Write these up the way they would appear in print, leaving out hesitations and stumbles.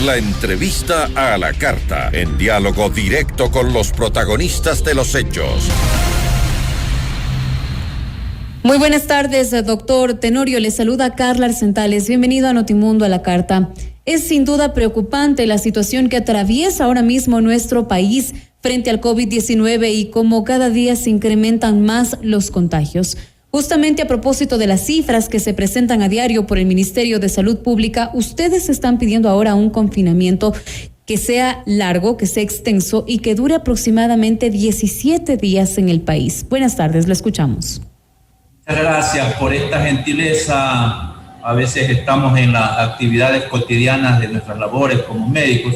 La entrevista a la carta, en diálogo directo con los protagonistas de los hechos. Muy buenas tardes, doctor Tenorio. Le saluda Carla Arcentales. Bienvenido a Notimundo a la carta. Es sin duda preocupante la situación que atraviesa ahora mismo nuestro país frente al COVID-19 y cómo cada día se incrementan más los contagios. Justamente a propósito de las cifras que se presentan a diario por el Ministerio de Salud Pública, ustedes están pidiendo ahora un confinamiento que sea largo, que sea extenso y que dure aproximadamente 17 días en el país. Buenas tardes, lo escuchamos. Muchas gracias por esta gentileza. A veces estamos en las actividades cotidianas de nuestras labores como médicos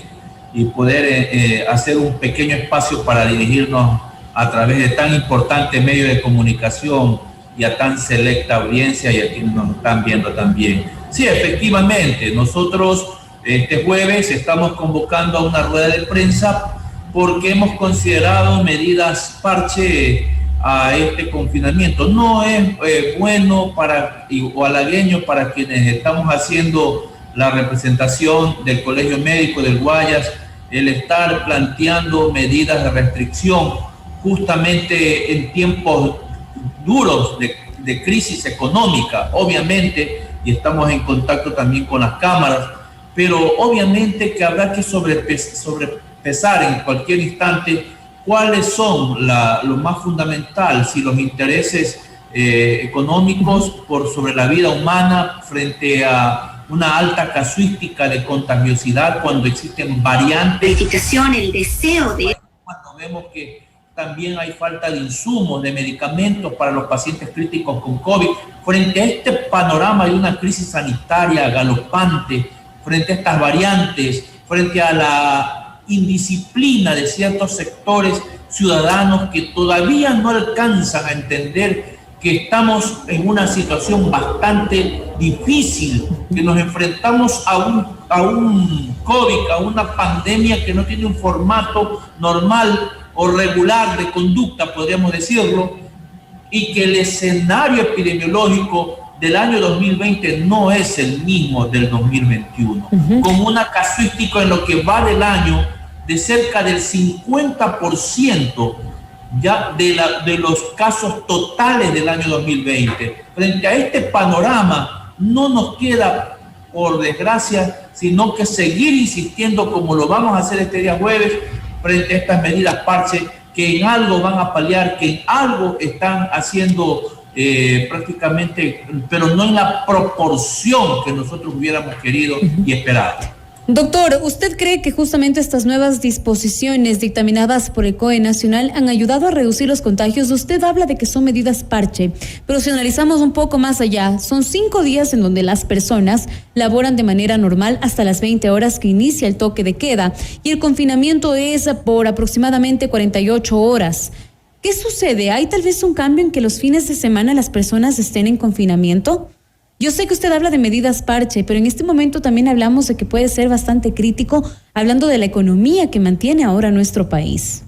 y poder hacer un pequeño espacio para dirigirnos a través de tan importante medio de comunicación y a tan selecta audiencia y a quienes nos están viendo también. Sí, efectivamente, nosotros este jueves estamos convocando a una rueda de prensa porque hemos considerado medidas parche a este confinamiento. No es bueno o halagueño para quienes estamos haciendo la representación del Colegio Médico del Guayas el estar planteando medidas de restricción justamente en tiempos duros de crisis económica, obviamente, y estamos en contacto también con las cámaras, pero obviamente que habrá que sobrepesar en cualquier instante cuáles son lo más fundamental, si los intereses económicos por sobre la vida humana frente a una alta casuística de contagiosidad cuando existen variantes. El deseo de... Cuando vemos que también hay falta de insumos, de medicamentos para los pacientes críticos con COVID. Frente a este panorama de una crisis sanitaria galopante, frente a estas variantes, frente a la indisciplina de ciertos sectores ciudadanos que todavía no alcanzan a entender que estamos en una situación bastante difícil, que nos enfrentamos a un COVID, a una pandemia que no tiene un formato normal o regular de conducta, podríamos decirlo, y que el escenario epidemiológico del año 2020 no es el mismo del 2021, con una casuística en lo que va del año de cerca del 50% ya de los casos totales del año 2020. Frente a este panorama, no nos queda, por desgracia, sino que seguir insistiendo como lo vamos a hacer este día jueves, frente a estas medidas parche que en algo van a paliar, que en algo están haciendo prácticamente, pero no en la proporción que nosotros hubiéramos querido y esperado. Doctor, ¿usted cree que justamente estas nuevas disposiciones dictaminadas por el COE Nacional han ayudado a reducir los contagios? Usted habla de que son medidas parche, pero si analizamos un poco más allá, son 5 días en donde las personas laboran de manera normal hasta las 20 horas que inicia el toque de queda y el confinamiento es por aproximadamente 48 horas. ¿Qué sucede? ¿Hay tal vez un cambio en que los fines de semana las personas estén en confinamiento? Yo sé que usted habla de medidas parche, pero en este momento también hablamos de que puede ser bastante crítico, hablando de la economía que mantiene ahora nuestro país.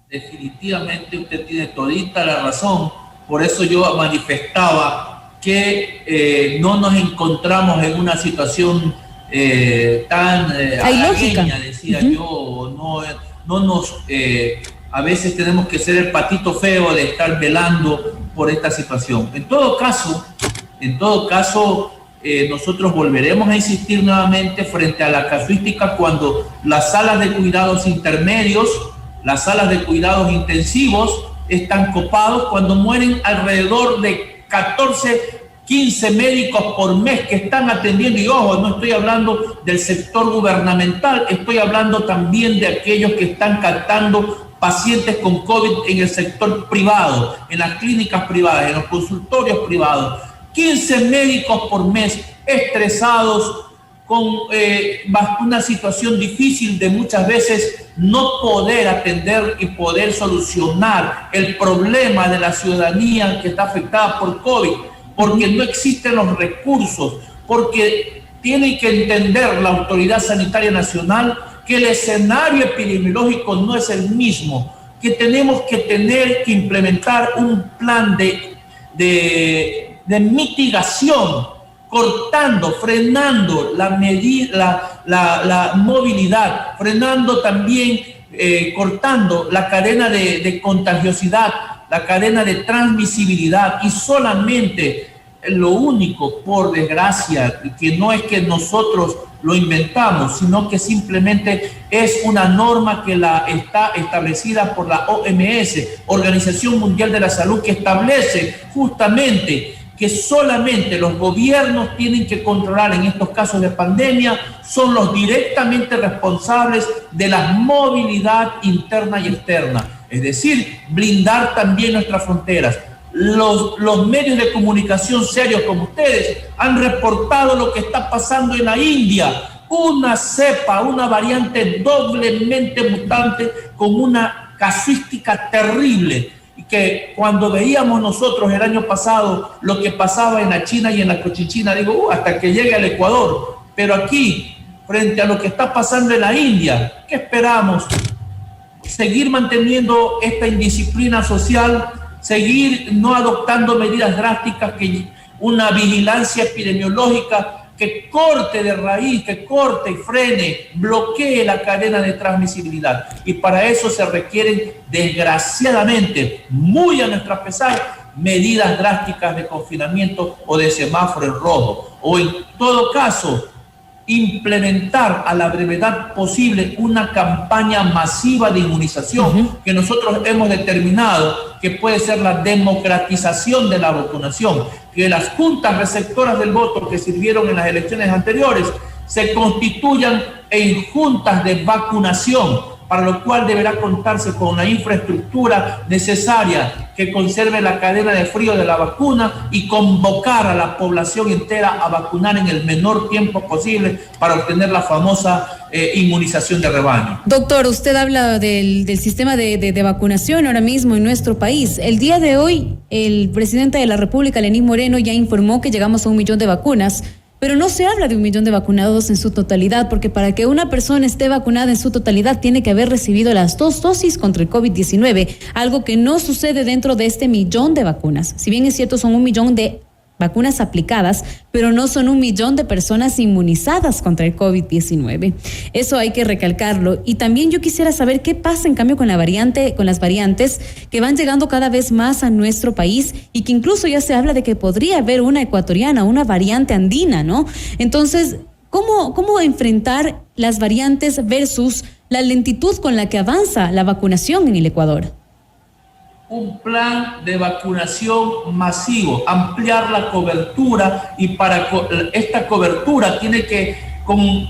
Definitivamente usted tiene todita la razón. Por eso yo manifestaba que no nos encontramos en una situación tan halagueña, decía yo. No nos... a veces tenemos que ser el patito feo de estar velando por esta situación. En todo caso, nosotros volveremos a insistir nuevamente frente a la casuística cuando las salas de cuidados intermedios, las salas de cuidados intensivos están copados, cuando mueren alrededor de 14, 15 médicos por mes que están atendiendo. Y ojo, no estoy hablando del sector gubernamental, estoy hablando también de aquellos que están captando pacientes con COVID en el sector privado, en las clínicas privadas, en los consultorios privados. 15 médicos por mes estresados con una situación difícil de muchas veces no poder atender y poder solucionar el problema de la ciudadanía que está afectada por COVID, porque no existen los recursos, porque tiene que entender la Autoridad Sanitaria Nacional que el escenario epidemiológico no es el mismo, que tenemos que tener que implementar un plan de mitigación cortando, frenando la movilidad, frenando también, cortando la cadena de contagiosidad, la cadena de transmisibilidad, y solamente lo único, por desgracia, que no es que nosotros lo inventamos, sino que simplemente es una norma que está establecida por la OMS, Organización Mundial de la Salud, que establece justamente que solamente los gobiernos tienen que controlar en estos casos de pandemia, son los directamente responsables de la movilidad interna y externa, es decir, blindar también nuestras fronteras. Los medios de comunicación serios como ustedes han reportado lo que está pasando en la India, una cepa, una variante doblemente mutante con una casuística terrible, y que cuando veíamos nosotros el año pasado lo que pasaba en la China y en la Cochinchina, digo, hasta que llegue al Ecuador, pero aquí, frente a lo que está pasando en la India, ¿qué esperamos? Seguir manteniendo esta indisciplina social, seguir no adoptando medidas drásticas, que una vigilancia epidemiológica que corte de raíz, que corte y frene, bloquee la cadena de transmisibilidad. Y para eso se requieren, desgraciadamente, muy a nuestra pesar, medidas drásticas de confinamiento o de semáforo en rojo, o en todo caso, implementar a la brevedad posible una campaña masiva de inmunización que nosotros hemos determinado que puede ser la democratización de la vacunación, que las juntas receptoras del voto que sirvieron en las elecciones anteriores se constituyan en juntas de vacunación, para lo cual deberá contarse con la infraestructura necesaria que conserve la cadena de frío de la vacuna y convocar a la población entera a vacunar en el menor tiempo posible para obtener la famosa inmunización de rebaño. Doctor, usted habla del sistema de vacunación ahora mismo en nuestro país. El día de hoy, el presidente de la República, Lenín Moreno, ya informó que llegamos a 1 millón de vacunas. Pero no se habla de 1 millón de vacunados en su totalidad, porque para que una persona esté vacunada en su totalidad tiene que haber recibido las 2 dosis contra el COVID-19, algo que no sucede dentro de este 1 millón de vacunas. Si bien es cierto, son 1 millón de vacunas aplicadas, pero no son 1 millón de personas inmunizadas contra el COVID-19. Eso hay que recalcarlo. Y también yo quisiera saber qué pasa en cambio con las variantes que van llegando cada vez más a nuestro país, y que incluso ya se habla de que podría haber una ecuatoriana, una variante andina, ¿no? Entonces, ¿cómo enfrentar las variantes versus la lentitud con la que avanza la vacunación en el Ecuador? Un plan de vacunación masivo, ampliar la cobertura, y para esta cobertura tiene que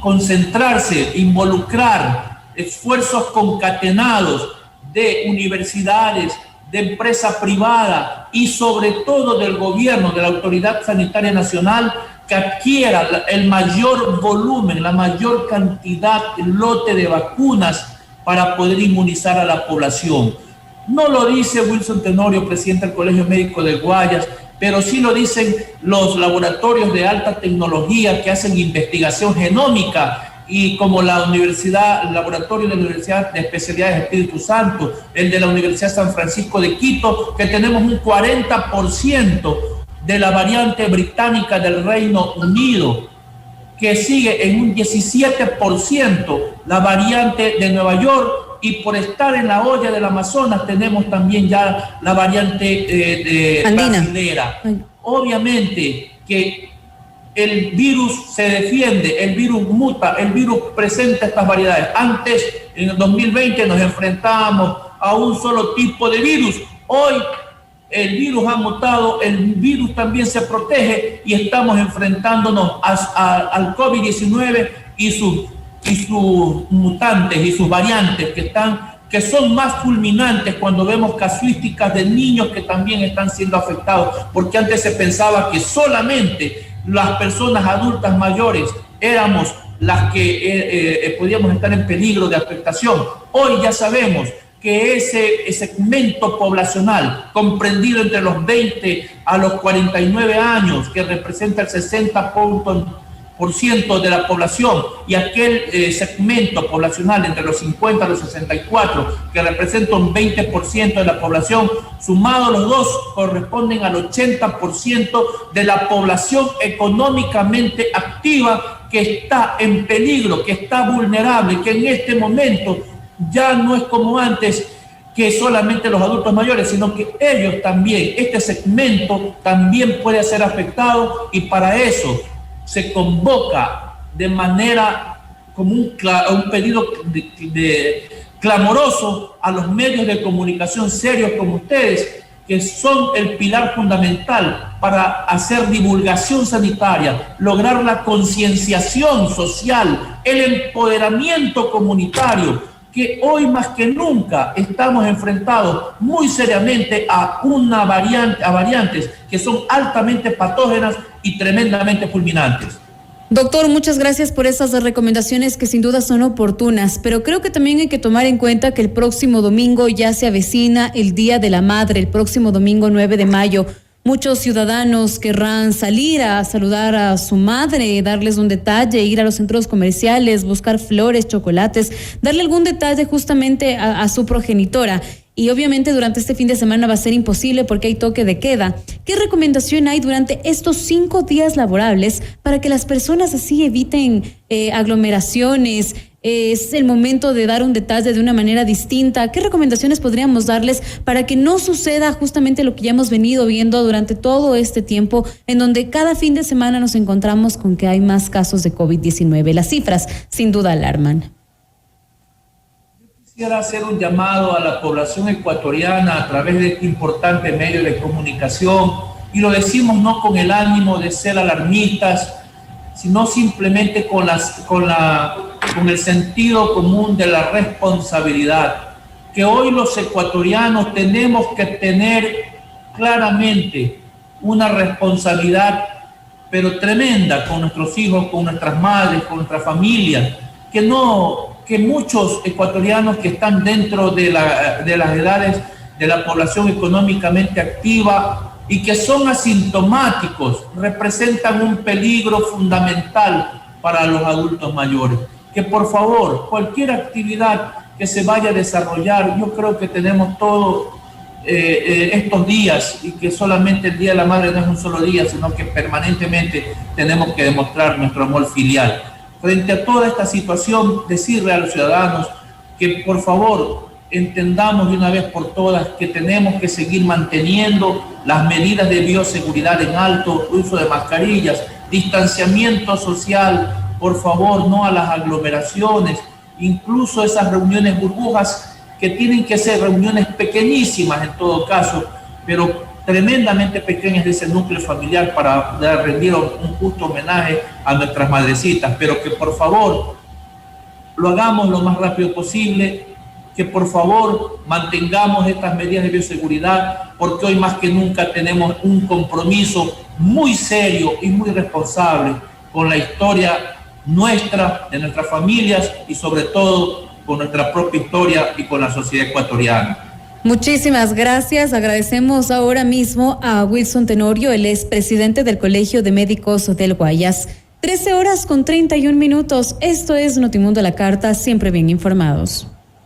concentrarse, involucrar esfuerzos concatenados de universidades, de empresa privada y sobre todo del gobierno, de la Autoridad Sanitaria Nacional, que adquiera el mayor volumen, la mayor cantidad, el lote de vacunas para poder inmunizar a la población. No lo dice Wilson Tenorio, presidente del Colegio Médico de Guayas, pero sí lo dicen los laboratorios de alta tecnología que hacen investigación genómica, y como el laboratorio de la Universidad de Especialidades Espíritu Santo, el de la Universidad San Francisco de Quito, que tenemos un 40% de la variante británica del Reino Unido, que sigue en un 17% la variante de Nueva York, y por estar en la olla del Amazonas tenemos también ya la variante brasilera. Obviamente que el virus se defiende, el virus muta, el virus presenta estas variedades. Antes, en el 2020, nos enfrentábamos a un solo tipo de virus. Hoy el virus ha mutado, el virus también se protege, y estamos enfrentándonos al COVID-19 y sus mutantes y sus variantes que son más fulminantes cuando vemos casuísticas de niños que también están siendo afectados, porque antes se pensaba que solamente las personas adultas mayores éramos las que podíamos estar en peligro de afectación. Hoy ya sabemos que ese segmento poblacional comprendido entre los 20 a los 49 años, que representa el 60% de la población y aquel segmento poblacional entre los 50 a los 64, que representa un 20% de la población, sumados los dos, corresponden al 80% de la población económicamente activa que está en peligro, que está vulnerable, que en este momento ya no es como antes, que solamente los adultos mayores, sino que ellos también, este segmento también puede ser afectado, y para eso se convoca de manera como un pedido clamoroso a los medios de comunicación serios como ustedes, que son el pilar fundamental para hacer divulgación sanitaria, lograr la concienciación social, el empoderamiento comunitario, que hoy más que nunca estamos enfrentados muy seriamente a variantes que son altamente patógenas y tremendamente fulminantes. Doctor, muchas gracias por esas recomendaciones que sin duda son oportunas, pero creo que también hay que tomar en cuenta que el próximo domingo ya se avecina el Día de la Madre, el próximo domingo 9 de mayo. Muchos ciudadanos querrán salir a saludar a su madre, darles un detalle, ir a los centros comerciales, buscar flores, chocolates, darle algún detalle justamente a su progenitora. Y obviamente durante este fin de semana va a ser imposible porque hay toque de queda. ¿Qué recomendación hay durante estos 5 días laborables para que las personas así eviten aglomeraciones? Es el momento de dar un detalle de una manera distinta. ¿Qué recomendaciones podríamos darles para que no suceda justamente lo que ya hemos venido viendo durante todo este tiempo, en donde cada fin de semana nos encontramos con que hay más casos de COVID-19? Las cifras sin duda alarman. Quisiera hacer un llamado a la población ecuatoriana a través de este importante medio de comunicación, y lo decimos no con el ánimo de ser alarmistas, sino simplemente con el sentido común de la responsabilidad, que hoy los ecuatorianos tenemos que tener claramente una responsabilidad, pero tremenda, con nuestros hijos, con nuestras madres, con nuestra familia, que muchos ecuatorianos que están dentro de las edades de la población económicamente activa y que son asintomáticos representan un peligro fundamental para los adultos mayores. Que por favor, cualquier actividad que se vaya a desarrollar, yo creo que tenemos todos estos días, y que solamente el Día de la Madre no es un solo día, sino que permanentemente tenemos que demostrar nuestro amor filial. Frente a toda esta situación, decirle a los ciudadanos que por favor entendamos de una vez por todas que tenemos que seguir manteniendo las medidas de bioseguridad en alto, uso de mascarillas, distanciamiento social, por favor, no a las aglomeraciones, incluso esas reuniones burbujas que tienen que ser reuniones pequeñísimas en todo caso, pero tremendamente pequeñas de ese núcleo familiar para rendir un justo homenaje a nuestras madrecitas, pero que por favor lo hagamos lo más rápido posible, que por favor mantengamos estas medidas de bioseguridad, porque hoy más que nunca tenemos un compromiso muy serio y muy responsable con la historia nuestra, de nuestras familias y sobre todo con nuestra propia historia y con la sociedad ecuatoriana. Muchísimas gracias. Agradecemos ahora mismo a Wilson Tenorio, el expresidente del Colegio de Médicos del Guayas. 13:31. Esto es Notimundo a la Carta, siempre bien informados.